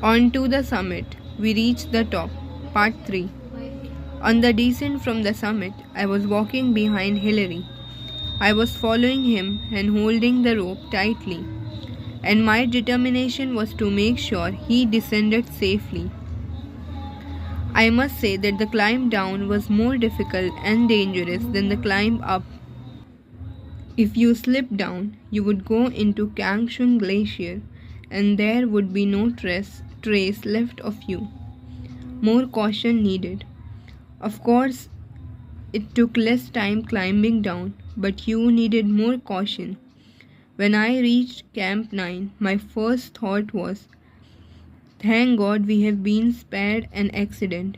On to the summit. We reached the top. Part 3. On the descent from the summit, I was walking behind Hillary. I was following him and holding the rope tightly, and my determination was to make sure he descended safely. I must say that the climb down was more difficult and dangerous than the climb up. If you slipped down, you would go into Kangshung Glacier, and there would be no trace left of you. More caution needed. Of course, it took less time climbing down, but you needed more caution. When I reached Camp 9, my first thought was, thank God we have been spared an accident.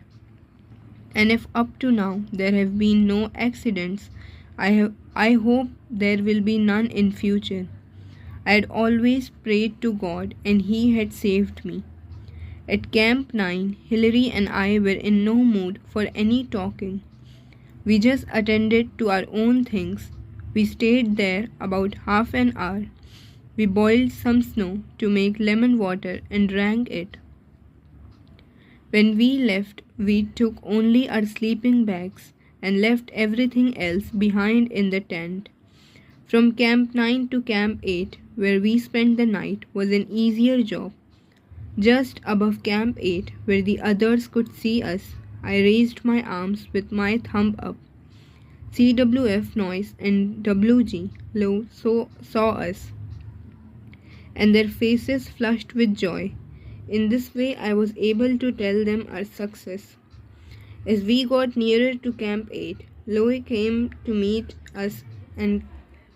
And if up to now there have been no accidents, I hope there will be none in future. I had always prayed to God and He had saved me. At Camp 9, Hillary and I were in no mood for any talking. We just attended to our own things. We stayed there about half an hour. We boiled some snow to make lemon water and drank it. When we left, we took only our sleeping bags and left everything else behind in the tent. From Camp 9 to Camp 8, where we spent the night, was an easier job. Just above Camp 8, where the others could see us, I raised my arms with my thumb up. CWF Noise and WG Low saw us, and their faces flushed with joy. In this way, I was able to tell them our success. As we got nearer to Camp 8, Lowe came to meet us and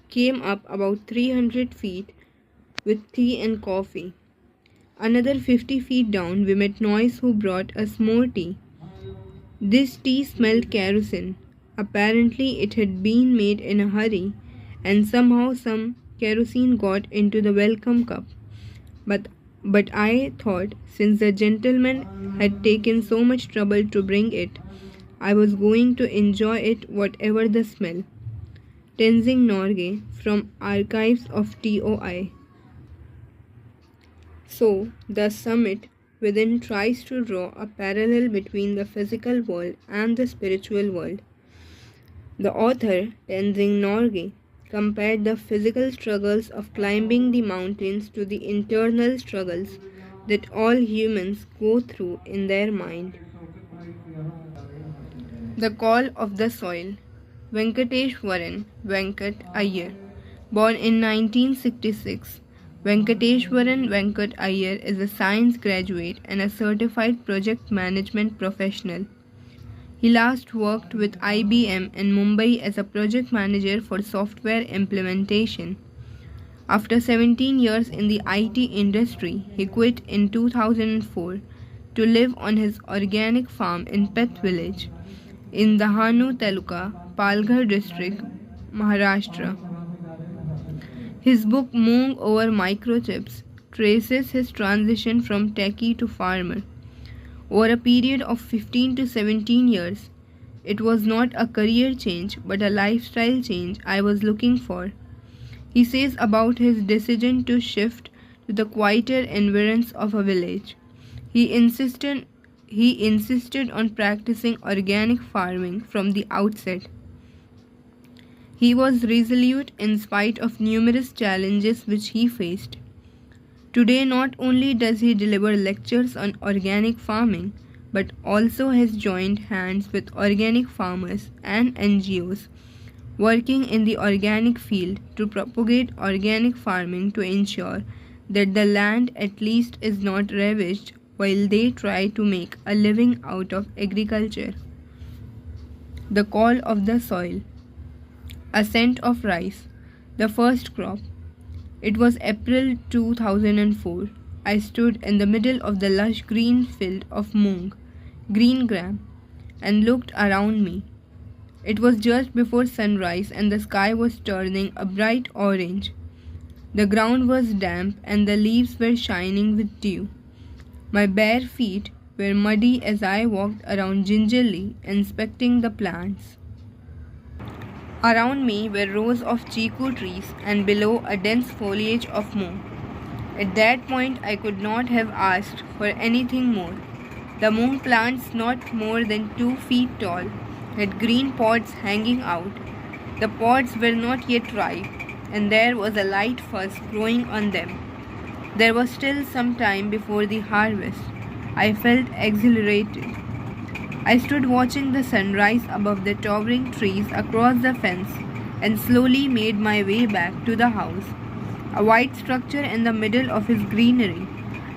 came up about 300 feet with tea and coffee. Another 50 feet down, we met Noise, who brought us more tea. This tea smelled kerosene. Apparently, it had been made in a hurry, and somehow some kerosene got into the welcome cup. But I thought, since the gentleman had taken so much trouble to bring it, I was going to enjoy it whatever the smell. Tenzing Norgay from Archives of TOI. So, the summit within tries to draw a parallel between the physical world and the spiritual world. The author, Tenzing Norgay, compared the physical struggles of climbing the mountains to the internal struggles that all humans go through in their mind. The Call of the Soil. Venkateshwaran Venkat Iyer. Born in 1966, Venkateshwaran Venkat Iyer is a science graduate and a certified project management professional. He last worked with IBM in Mumbai as a project manager for software implementation. After 17 years in the IT industry, he quit in 2004 to live on his organic farm in Peth Village in the Hanu Taluka, Palghar district, Maharashtra. His book Moong Over Microchips traces his transition from techie to farmer. Over a period of 15 to 17 years, it was not a career change but a lifestyle change I was looking for. He says about his decision to shift to the quieter environs of a village. He insisted on practicing organic farming from the outset. He was resolute in spite of numerous challenges which he faced. Today, not only does he deliver lectures on organic farming, but also has joined hands with organic farmers and NGOs working in the organic field to propagate organic farming to ensure that the land at least is not ravaged while they try to make a living out of agriculture. The Call of the Soil. Ascent of rice, the first crop. It was April 2004. I stood in the middle of the lush green field of moong, green gram, and looked around me. It was just before sunrise and the sky was turning a bright orange. The ground was damp and the leaves were shining with dew. My bare feet were muddy as I walked around gingerly, inspecting the plants. Around me were rows of chiku trees and below a dense foliage of moong. At that point, I could not have asked for anything more. The mung plants, not more than 2 feet tall, had green pods hanging out. The pods were not yet ripe, and there was a light fuzz growing on them. There was still some time before the harvest. I felt exhilarated. I stood watching the sun rise above the towering trees across the fence and slowly made my way back to the house, a white structure in the middle of its greenery.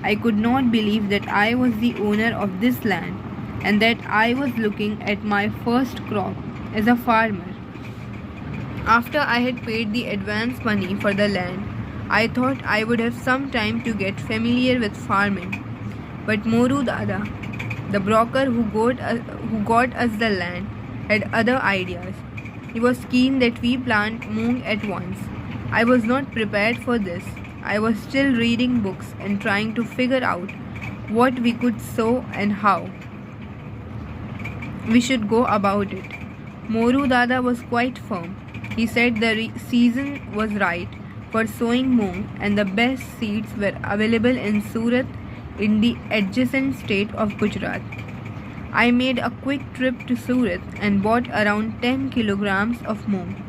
I could not believe that I was the owner of this land and that I was looking at my first crop as a farmer. After I had paid the advance money for the land, I thought I would have some time to get familiar with farming. But Moru Dada, the broker who got us the land, had other ideas. He was keen that we plant mung at once. I was not prepared for this. I was still reading books and trying to figure out what we could sow and how we should go about it. Moru Dada was quite firm. He said the season was right for sowing mung and the best seeds were available in Surat in the adjacent state of Gujarat. I made a quick trip to Surat and bought around 10 kilograms of mung.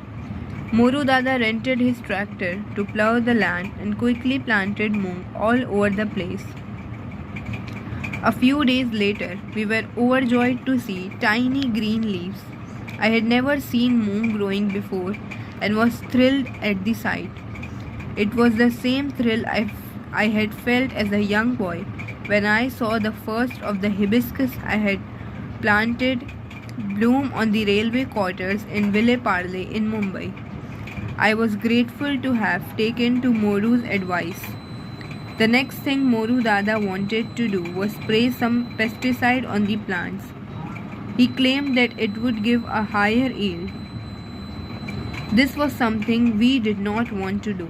Moru Dada rented his tractor to plough the land and quickly planted mung all over the place. A few days later, we were overjoyed to see tiny green leaves. I had never seen mung growing before and was thrilled at the sight. It was the same thrill I had felt as a young boy when I saw the first of the hibiscus I had planted bloom on the railway quarters in Ville Parle in Mumbai. I was grateful to have taken to Moru's advice. The next thing Moru Dada wanted to do was spray some pesticide on the plants. He claimed that it would give a higher yield. This was something we did not want to do.